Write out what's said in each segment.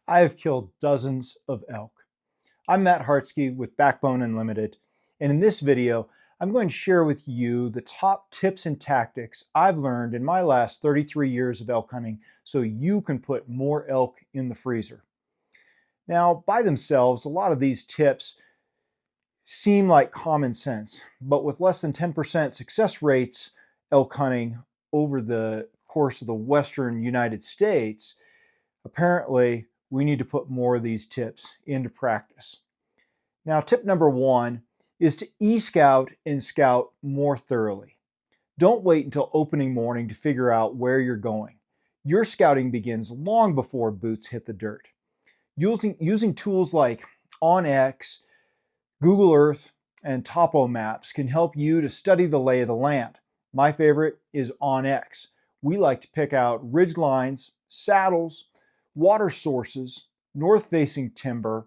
I have killed dozens of elk. I'm Matt Hartsky with Backbone Unlimited, and in this video, I'm going to share with you the top tips and tactics I've learned in my last 33 years of elk hunting so you can put more elk in the freezer. Now, by themselves, a lot of these tips seem like common sense, but with less than 10% success rates elk hunting over the course of the Western United States, apparently we need to put more of these tips into practice. Now, tip number one is to e-scout and scout more thoroughly. Don't wait until opening morning to figure out where you're going. Your scouting begins long before boots hit the dirt. Using tools like OnX, Google Earth, and Topo Maps can help you to study the lay of the land. My favorite is OnX. We like to pick out ridge lines, saddles, water sources, north-facing timber,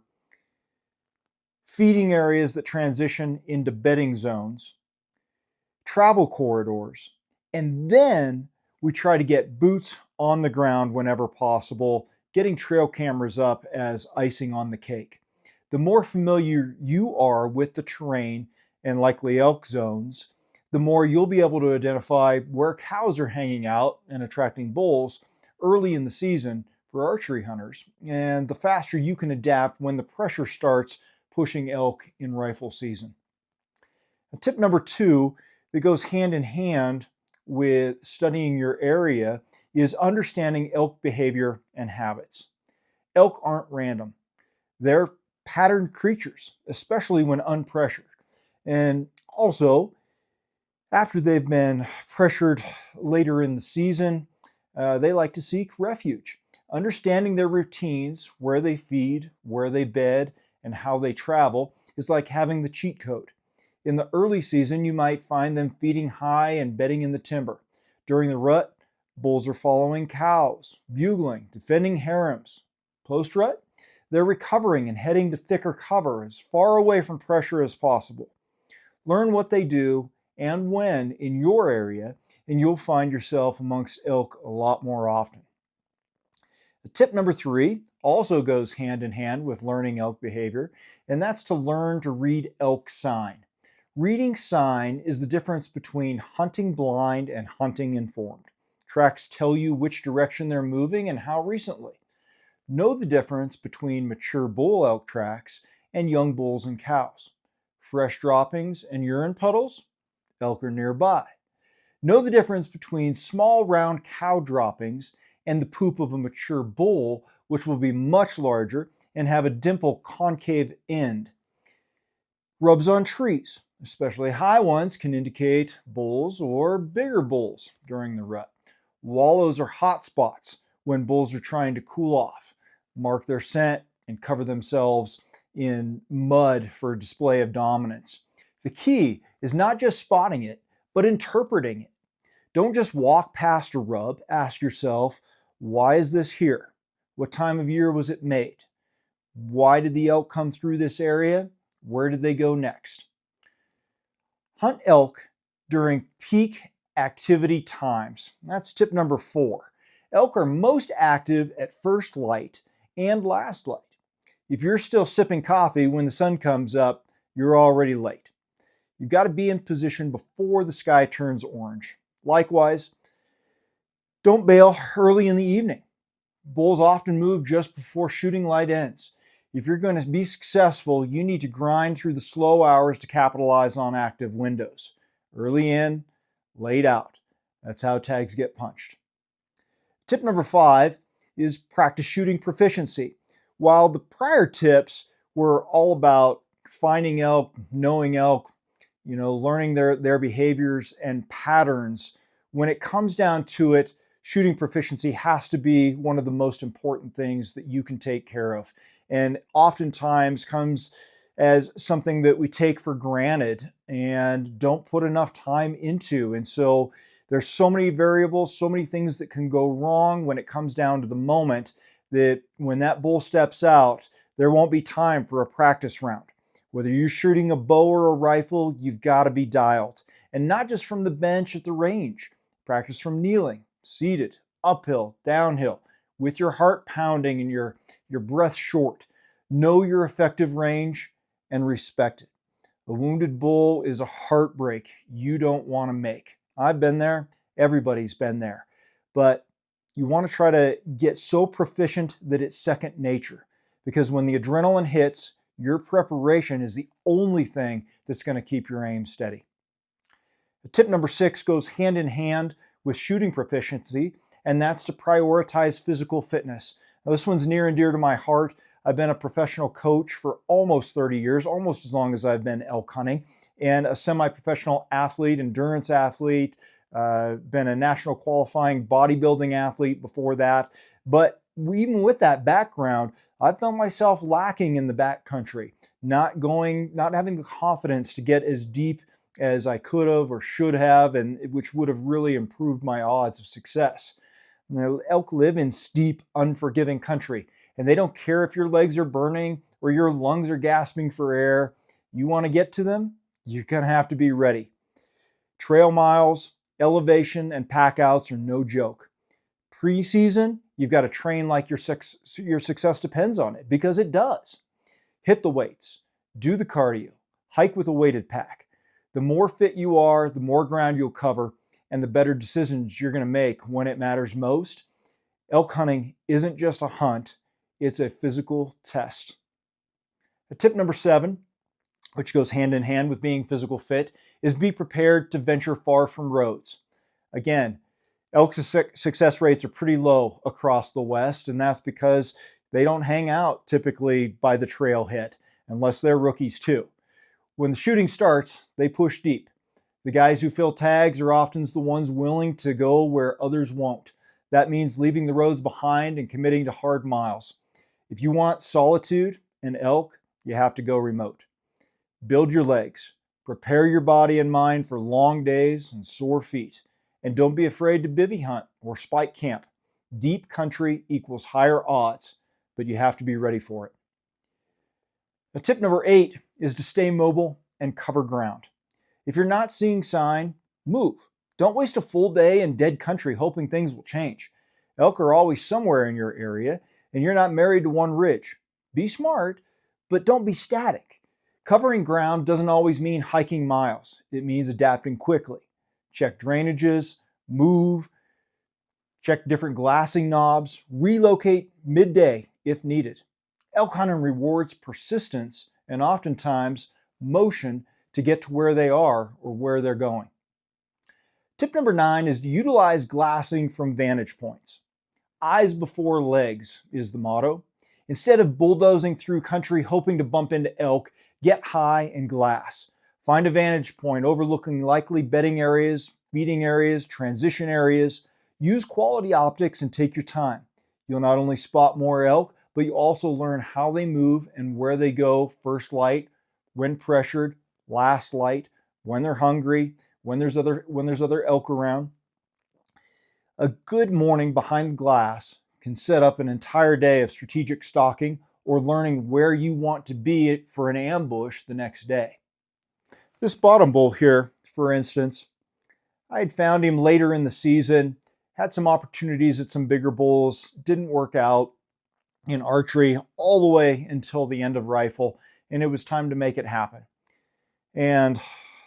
feeding areas that transition into bedding zones, travel corridors, and then we try to get boots on the ground whenever possible, getting trail cameras up as icing on the cake. The more familiar you are with the terrain and likely elk zones, the more you'll be able to identify where cows are hanging out and attracting bulls early in the season for archery hunters, and the faster you can adapt when the pressure starts pushing elk in rifle season. Tip number two that goes hand in hand with studying your area is understanding elk behavior and habits. Elk aren't random. They're patterned creatures, especially when unpressured. And also, after they've been pressured later in the season, they like to seek refuge. Understanding their routines, where they feed, where they bed, and how they travel is like having the cheat code. In the early season, you might find them feeding high and bedding in the timber. During the rut, bulls are following cows, bugling, defending harems. Post-rut, they're recovering and heading to thicker cover as far away from pressure as possible. Learn what they do and when in your area, and you'll find yourself amongst elk a lot more often. Tip number three also goes hand in hand with learning elk behavior, and that's to learn to read elk sign. Reading sign is the difference between hunting blind and hunting informed. Tracks tell you which direction they're moving and how recently. Know the difference between mature bull elk tracks and young bulls and cows. Fresh droppings and urine puddles, elk are nearby. Know the difference between small round cow droppings and the poop of a mature bull, which will be much larger and have a dimple concave end. Rubs on trees, especially high ones, can indicate bulls or bigger bulls during the rut. Wallows are hot spots when bulls are trying to cool off, mark their scent, and cover themselves in mud for display of dominance. The key is not just spotting it, but interpreting it. Don't just walk past a rub. Ask yourself, why is this here? What time of year was it made? Why did the elk come through this area? Where did they go next? Hunt elk during peak activity times. That's tip number four. Elk are most active at first light and last light. If you're still sipping coffee when the sun comes up, you're already late. You've got to be in position before the sky turns orange. Likewise, don't bail early in the evening. Bulls often move just before shooting light ends. If you're going to be successful, you need to grind through the slow hours to capitalize on active windows. Early in, late out. That's how tags get punched. Tip number five is practice shooting proficiency. While the prior tips were all about finding elk, knowing elk, learning their behaviors and patterns, when it comes down to it, shooting proficiency has to be one of the most important things that you can take care of, and oftentimes comes as something that we take for granted and don't put enough time into. And so there's so many variables, so many things that can go wrong when it comes down to the moment, that when that bull steps out, there won't be time for a practice round. Whether you're shooting a bow or a rifle, you've got to be dialed. And not just from the bench at the range. Practice from kneeling, seated, uphill, downhill, with your heart pounding and your your breath short. Know your effective range and respect it. A wounded bull is a heartbreak you don't want to make. I've been there. Everybody's been there. But you want to try to get so proficient that it's second nature. Because when the adrenaline hits, your preparation is the only thing that's going to keep your aim steady. Tip number 6 goes hand in hand with shooting proficiency, and that's to prioritize physical fitness. Now, this one's near and dear to my heart. I've been a professional coach for almost 30 years, almost as long as I've been elk hunting, and a semi-professional athlete, endurance athlete, been a national qualifying bodybuilding athlete before that. But even with that background, I've found myself lacking in the backcountry, not having the confidence to get as deep as I could have or should have, and which would have really improved my odds of success. Now, elk live in steep, unforgiving country, and they don't care if your legs are burning or your lungs are gasping for air. You want to get to them, you're going to have to be ready. Trail miles, elevation, and pack outs are no joke. Pre-season, you've got to train like your success depends on it, because it does. Hit the weights, do the cardio, hike with a weighted pack. The more fit you are, the more ground you'll cover, and the better decisions you're going to make when it matters most. Elk hunting isn't just a hunt, it's a physical test. Tip number 7, which goes hand in hand with being physical fit, is be prepared to venture far from roads. Again, elk's success rates are pretty low across the West, and that's because they don't hang out typically by the trailhead, unless they're rookies too. When the shooting starts, they push deep. The guys who fill tags are often the ones willing to go where others won't. That means leaving the roads behind and committing to hard miles. If you want solitude and elk, you have to go remote. Build your legs. Prepare your body and mind for long days and sore feet. And don't be afraid to bivvy hunt or spike camp. Deep country equals higher odds, but you have to be ready for it. Now, tip number 8 is to stay mobile and cover ground. If you're not seeing sign, move. Don't waste a full day in dead country hoping things will change. Elk are always somewhere in your area, and you're not married to one ridge. Be smart, but don't be static. Covering ground doesn't always mean hiking miles. It means adapting quickly. Check drainages, move, check different glassing knobs, relocate midday if needed. Elk hunting rewards persistence and oftentimes motion to get to where they are or where they're going. Tip number 9 is to utilize glassing from vantage points. Eyes before legs is the motto. Instead of bulldozing through country hoping to bump into elk, get high and glass. Find a vantage point overlooking likely bedding areas, feeding areas, transition areas. Use quality optics and take your time. You'll not only spot more elk, but you also learn how they move and where they go first light, when pressured, last light, when they're hungry, when there's other elk around. A good morning behind the glass can set up an entire day of strategic stalking or learning where you want to be for an ambush the next day. This bottom bull here, for instance, I had found him later in the season, had some opportunities at some bigger bulls, didn't work out in archery all the way until the end of rifle, and it was time to make it happen. And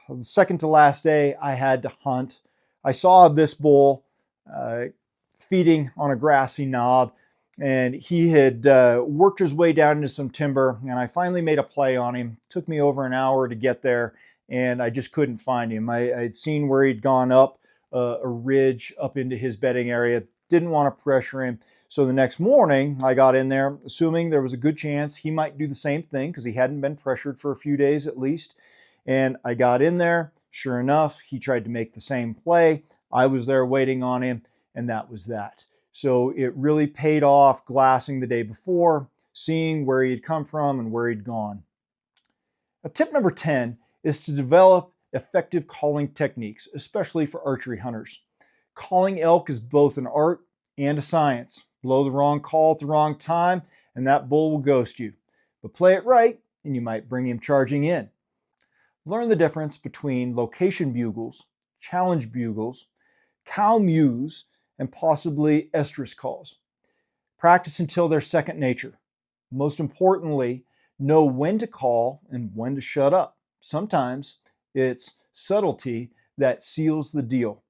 the second to last day, I had to hunt. I saw this bull feeding on a grassy knob, and he had worked his way down into some timber, and I finally made a play on him. It took me over an hour to get there, and I just couldn't find him. I'd seen where he'd gone up a ridge up into his bedding area, didn't want to pressure him. So the next morning, I got in there, assuming there was a good chance he might do the same thing because he hadn't been pressured for a few days at least. And I got in there. Sure enough, he tried to make the same play. I was there waiting on him, and that was that. So it really paid off glassing the day before, seeing where he'd come from and where he'd gone. Now, tip number 10 is to develop effective calling techniques, especially for archery hunters. Calling elk is both an art and a science. Blow the wrong call at the wrong time, and that bull will ghost you. But play it right, and you might bring him charging in. Learn the difference between location bugles, challenge bugles, cow mews, and possibly estrus calls. Practice until they're second nature. Most importantly, know when to call and when to shut up. Sometimes it's subtlety that seals the deal.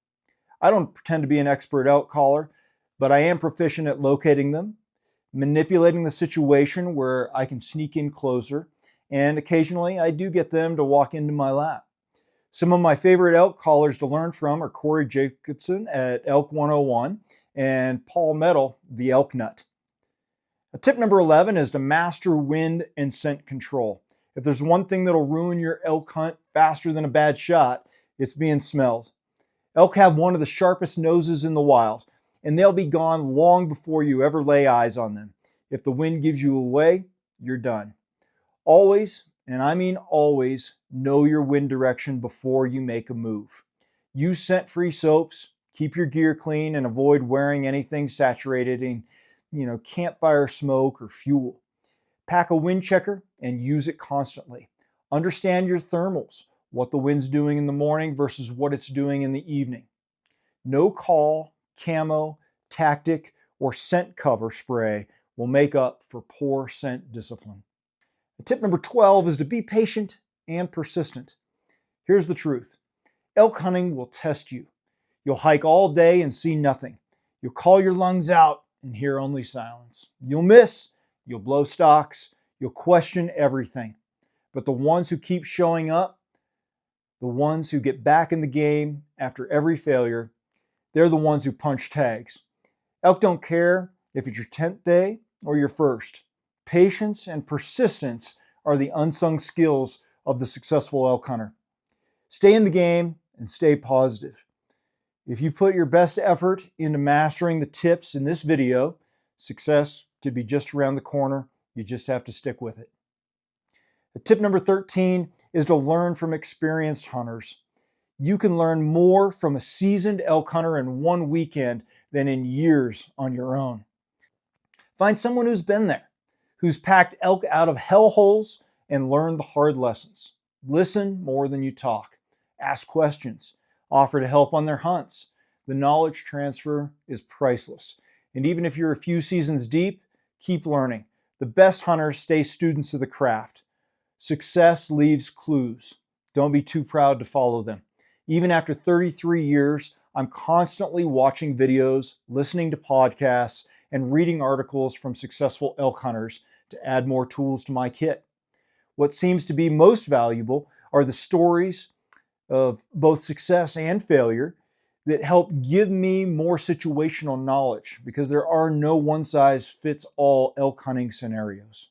I don't pretend to be an expert elk caller, but I am proficient at locating them, manipulating the situation where I can sneak in closer, and occasionally I do get them to walk into my lap. Some of my favorite elk callers to learn from are Corey Jacobson at Elk 101 and Paul Metal, the Elk Nut. Tip number 11 is to master wind and scent control. If there's one thing that'll ruin your elk hunt faster than a bad shot, it's being smelled. Elk have one of the sharpest noses in the wild, and they'll be gone long before you ever lay eyes on them. If the wind gives you away, you're done. Always, and I mean always, know your wind direction before you make a move. Use scent-free soaps, keep your gear clean, and avoid wearing anything saturated in campfire smoke or fuel. Pack a wind checker and use it constantly. Understand your thermals, what the wind's doing in the morning versus what it's doing in the evening. No call, camo, tactic, or scent cover spray will make up for poor scent discipline. Tip number 12 is to be patient and persistent. Here's the truth. Elk hunting will test you. You'll hike all day and see nothing. You'll call your lungs out and hear only silence. You'll miss, you'll blow stocks, you'll question everything. But the ones who keep showing up, the ones who get back in the game after every failure, they're the ones who punch tags. Elk don't care if it's your 10th day or your first. Patience and persistence are the unsung skills of the successful elk hunter. Stay in the game and stay positive. If you put your best effort into mastering the tips in this video, success could be just around the corner. You just have to stick with it. Tip number 13 is to learn from experienced hunters. You can learn more from a seasoned elk hunter in one weekend than in years on your own. Find someone who's been there, who's packed elk out of hellholes and learned the hard lessons. Listen more than you talk. Ask questions. Offer to help on their hunts. The knowledge transfer is priceless. And even if you're a few seasons deep, keep learning. The best hunters stay students of the craft. Success leaves clues. Don't be too proud to follow them. Even after 33 years, I'm constantly watching videos, listening to podcasts, and reading articles from successful elk hunters to add more tools to my kit. What seems to be most valuable are the stories of both success and failure that help give me more situational knowledge, because there are no one-size-fits-all elk hunting scenarios.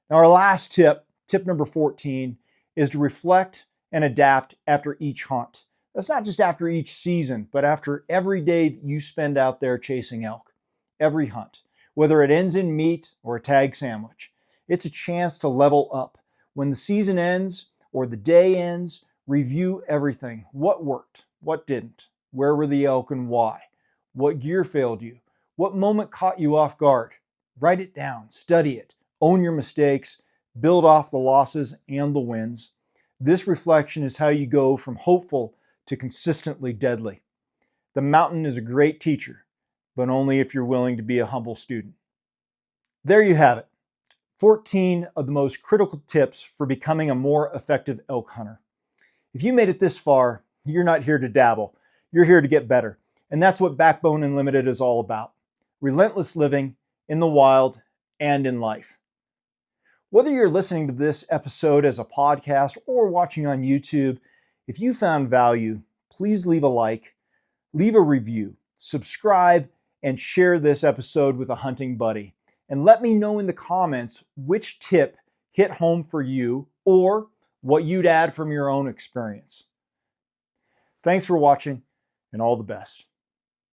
Now, our last tip, tip number 14, is to reflect and adapt after each hunt. That's not just after each season, but after every day that you spend out there chasing elk. Every hunt, whether it ends in meat or a tag sandwich. It's a chance to level up. When the season ends or the day ends, review everything. What worked? What didn't? Where were the elk and why? What gear failed you? What moment caught you off guard? Write it down, study it, own your mistakes, build off the losses and the wins. This reflection is how you go from hopeful to consistently deadly. The mountain is a great teacher, but only if you're willing to be a humble student. There you have it. 14 of the most critical tips for becoming a more effective elk hunter. If you made it this far, you're not here to dabble. You're here to get better. And that's what Backbone Unlimited is all about. Relentless living in the wild and in life. Whether you're listening to this episode as a podcast or watching on YouTube, if you found value, please leave a like, leave a review, subscribe, and share this episode with a hunting buddy. And let me know in the comments which tip hit home for you or what you'd add from your own experience. Thanks for watching, and all the best.